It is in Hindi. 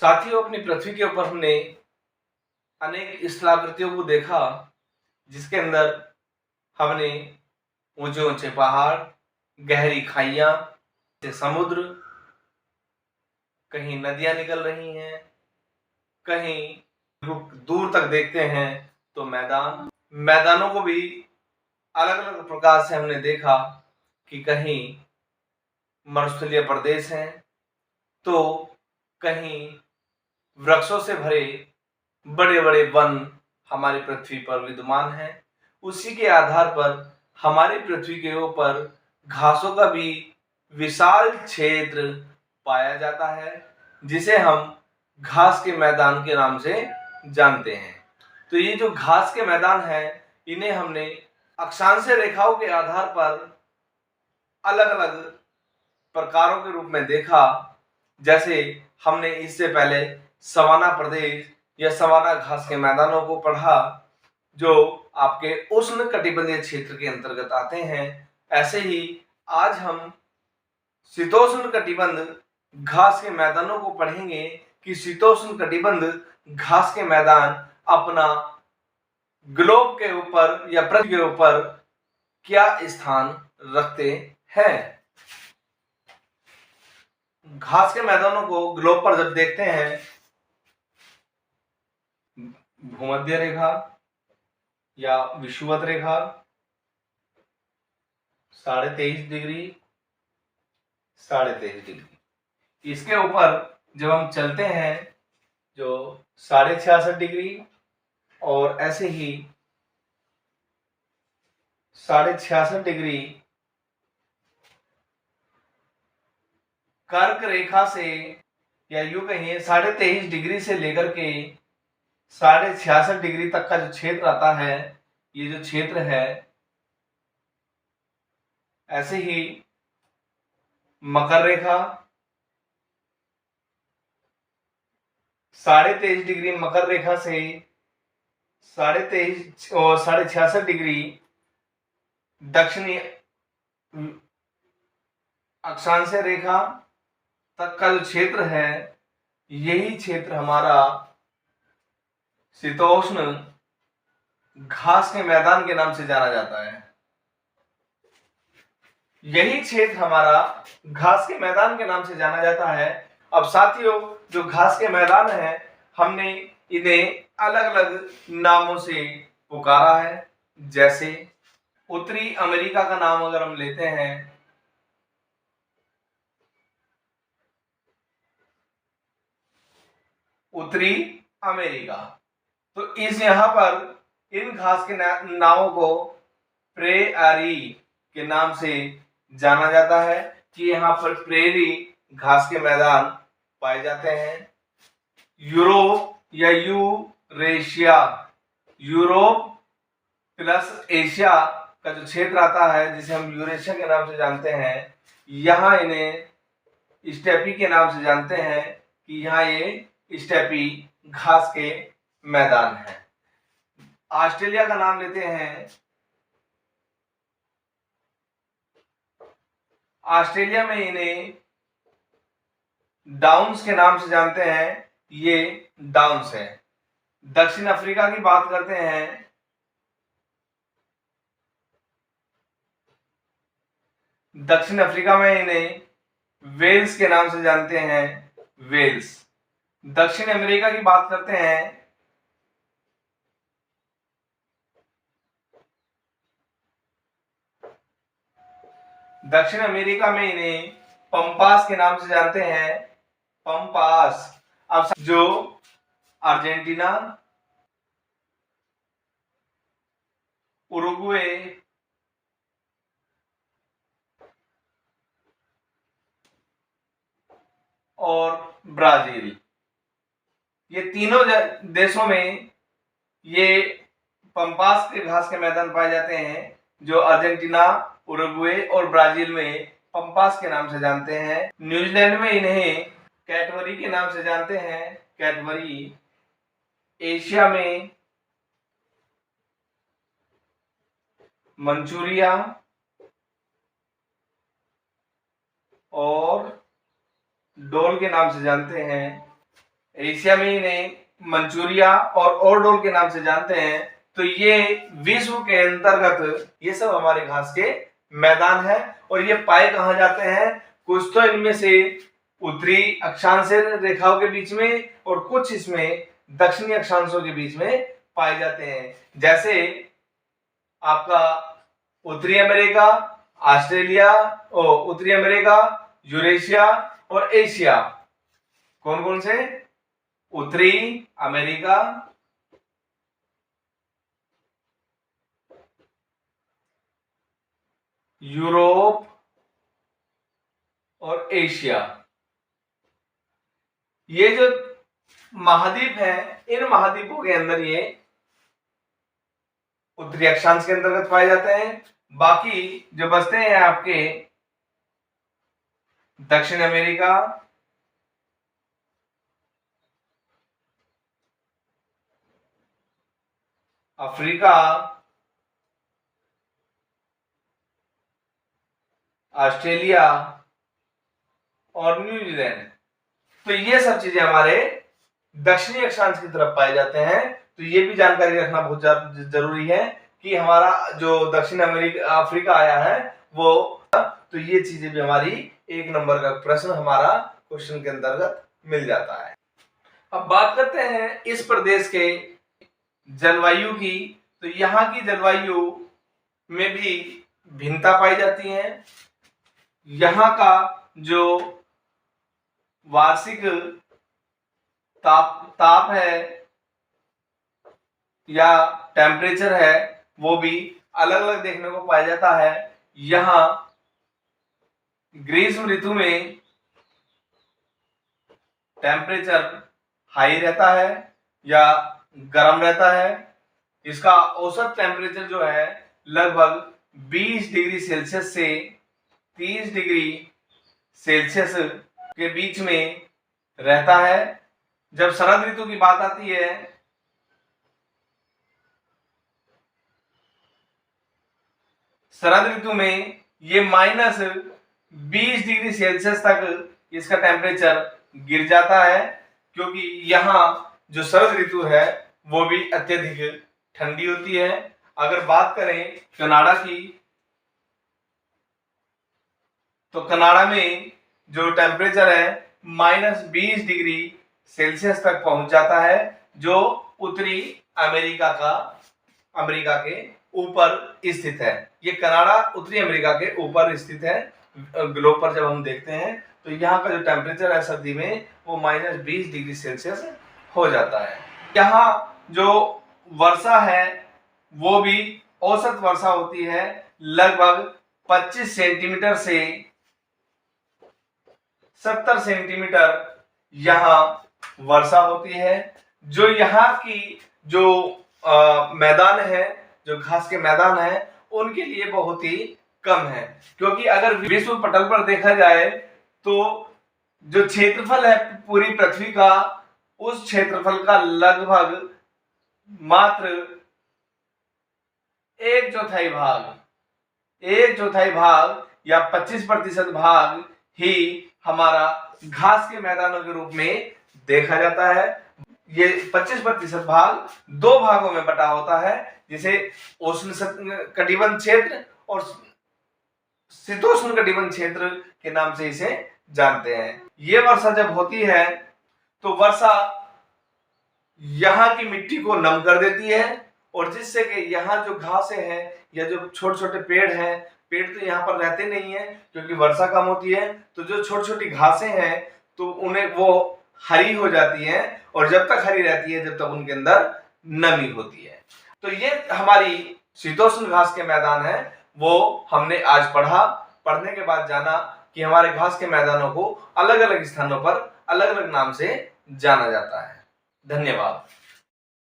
साथियों, अपनी पृथ्वी के ऊपर हमने अनेक स्थलाकृतियों को देखा, जिसके अंदर हमने ऊंचे ऊंचे पहाड़, गहरी खाइयां, समुद्र, कहीं नदियां निकल रही हैं, कहीं दूर तक देखते हैं तो मैदानों को भी अलग अलग प्रकार से हमने देखा कि कहीं मरुस्थलीय प्रदेश हैं तो कहीं वृक्षों से भरे बड़े बड़े वन हमारी पृथ्वी पर विद्यमान हैं। उसी के आधार पर हमारी पृथ्वी के ऊपर घासों का भी विशाल क्षेत्र पाया जाता है, जिसे हम घास के मैदान के नाम से जानते हैं। तो ये जो घास के मैदान है, इन्हें हमने अक्षांशीय रेखाओं के आधार पर अलग अलग प्रकारों के रूप में देखा। जैसे हमने इससे पहले सवाना प्रदेश या सवाना घास के मैदानों को पढ़ा, जो आपके उष्ण कटिबंधीय क्षेत्र के अंतर्गत आते हैं। ऐसे ही आज हम शीतोष्ण कटिबंध घास के मैदानों को पढ़ेंगे कि शीतोष्ण कटिबंध घास के मैदान अपना ग्लोब के ऊपर या पृथ्वी के ऊपर क्या स्थान रखते हैं। घास के मैदानों को ग्लोब पर जब देखते हैं, भूमध्य रेखा या विषुवत रेखा 23.5 डिग्री, 23.5 डिग्री, इसके ऊपर जब हम चलते हैं जो 66.5 डिग्री और ऐसे ही 66.5 डिग्री कर्क रेखा से, या यूं कहिए 23.5 डिग्री से लेकर के 66.5 डिग्री तक का जो क्षेत्र आता है, ये जो क्षेत्र है, ऐसे ही मकर रेखा 23.5 डिग्री मकर रेखा से 23.5 और 66.5 डिग्री दक्षिणी अक्षांशीय रेखा तक का जो क्षेत्र है, यही क्षेत्र हमारा शीतोष्ण घास के मैदान के नाम से जाना जाता है। यही क्षेत्र हमारा घास के मैदान के नाम से जाना जाता है। अब साथियों, जो घास के मैदान है, हमने इन्हें अलग अलग नामों से पुकारा है। जैसे उत्तरी अमेरिका का नाम अगर हम लेते हैं, उत्तरी अमेरिका, तो इस यहां पर इन घास के नामों को प्रेरी के नाम से जाना जाता है कि यहाँ पर प्रेरी घास के मैदान पाए जाते हैं। यूरोप या यूरेशिया, यूरोप प्लस एशिया का जो क्षेत्र आता है, जिसे हम यूरेशिया के नाम से जानते हैं, यहाँ इन्हें स्टेपी के नाम से जानते हैं कि यहाँ ये स्टेपी घास के मैदान है। ऑस्ट्रेलिया का नाम लेते हैं, ऑस्ट्रेलिया में इन्हें डाउन्स के नाम से जानते हैं, ये डाउन्स है। दक्षिण अफ्रीका की बात करते हैं, दक्षिण अफ्रीका में इन्हें वेल्स के नाम से जानते हैं, वेल्स। दक्षिण अमेरिका की बात करते हैं, दक्षिण अमेरिका में इन्हें पंपास के नाम से जानते हैं, पंपास। अब जो अर्जेंटीना, उरुग्वे और ब्राजील, ये तीनों देशों में ये पंपास के घास के मैदान पाए जाते हैं। जो अर्जेंटीना, उरुग्वे और ब्राजील में पंपास के नाम से जानते हैं। न्यूजीलैंड में इन्हें कैटबरी के नाम से जानते हैं, कैटबरी। एशिया में मंचूरिया और डोल के नाम से जानते हैं। एशिया में इन्हें मंचूरिया और ओरडोल के नाम से जानते हैं। तो ये विश्व के अंतर्गत ये सब हमारे घास के मैदान है। और ये पाए कहाँ जाते हैं? कुछ तो इनमें से उत्तरी अक्षांश रेखाओं के बीच में और कुछ इसमें दक्षिणी अक्षांशों के बीच में पाए जाते हैं। जैसे आपका उत्तरी अमेरिका, ऑस्ट्रेलिया, उत्तरी अमेरिका, यूरेशिया और एशिया। कौन कौन से? उत्तरी अमेरिका, यूरोप और एशिया। ये जो महाद्वीप है, इन महाद्वीपों के अंदर ये उत्तरी अक्षांश के अंतर्गत पाए जाते हैं। बाकी जो बचते हैं आपके दक्षिण अमेरिका, अफ्रीका, ऑस्ट्रेलिया और न्यूजीलैंड। तो ये सब चीजें हमारे दक्षिणी अक्षांश की तरफ पाए जाते हैं। तो ये भी जानकारी रखना बहुत जरूरी है कि हमारा जो दक्षिण अफ्रीका आया है वो, तो ये चीजें भी हमारी एक नंबर का प्रश्न हमारा क्वेश्चन के अंतर्गत मिल जाता है। अब बात करते हैं इस प्रदेश के जलवायु की। तो यहाँ की जलवायु में भी भिन्नता पाई जाती है। यहाँ का जो वार्षिक ताप है या टेम्परेचर है वो भी अलग अलग देखने को पाया जाता है। यहाँ ग्रीष्म ऋतु में टेम्परेचर हाई रहता है या गर्म रहता है। इसका औसत टेम्परेचर जो है लगभग 20 डिग्री सेल्सियस से 30 डिग्री सेल्सियस के बीच में रहता है। जब शरद ऋतु की बात आती है शरद ऋतु में ये -20 डिग्री सेल्सियस तक इसका टेम्परेचर गिर जाता है, क्योंकि यहाँ जो शरद ऋतु है वो भी अत्यधिक ठंडी होती है। अगर बात करें कनाडा की, तो कनाडा में जो टेम्परेचर है -20 डिग्री सेल्सियस तक पहुंच जाता है, जो उत्तरी अमेरिका के ऊपर स्थित है। ये कनाडा उत्तरी अमेरिका के ऊपर स्थित है। ग्लोब पर जब हम देखते हैं तो यहाँ का जो टेम्परेचर है सर्दी में वो -20 डिग्री सेल्सियस हो जाता है। यहाँ जो वर्षा है वो भी औसत वर्षा होती है, लगभग 25 सेंटीमीटर से 70 सेंटीमीटर यहाँ वर्षा होती है। जो यहाँ की जो मैदान है, जो घास के मैदान है, उनके लिए बहुत ही कम है, क्योंकि अगर विश्व पटल पर देखा जाए तो जो क्षेत्रफल है पूरी पृथ्वी का, उस क्षेत्रफल का लगभग मात्र 1/4 भाग या 25% भाग ही हमारा घास के मैदानों के रूप में देखा जाता है। ये 25% भाग 2 भागों में बटा होता है, जिसे उष्ण कटिबंध क्षेत्र और शीतोष्ण कटिबंध क्षेत्र के नाम से इसे जानते हैं। ये वर्षा जब होती है तो वर्षा यहाँ की मिट्टी को नम कर देती है, और जिससे कि यहाँ जो घासें हैं या जो छोटे छोटे पेड़ हैं, पेड़ तो यहाँ पर रहते नहीं है क्योंकि वर्षा कम होती है, तो जो छोटी छोटी घासें हैं तो उन्हें वो हरी हो जाती हैं, और जब तक हरी रहती है जब तक उनके अंदर नमी होती है। तो ये हमारी शीतोष्ण घास के मैदान है, वो हमने आज पढ़ा। पढ़ने के बाद जाना कि हमारे घास के मैदानों को अलग अलग स्थानों पर अलग अलग नाम से जाना जाता है। धन्यवाद।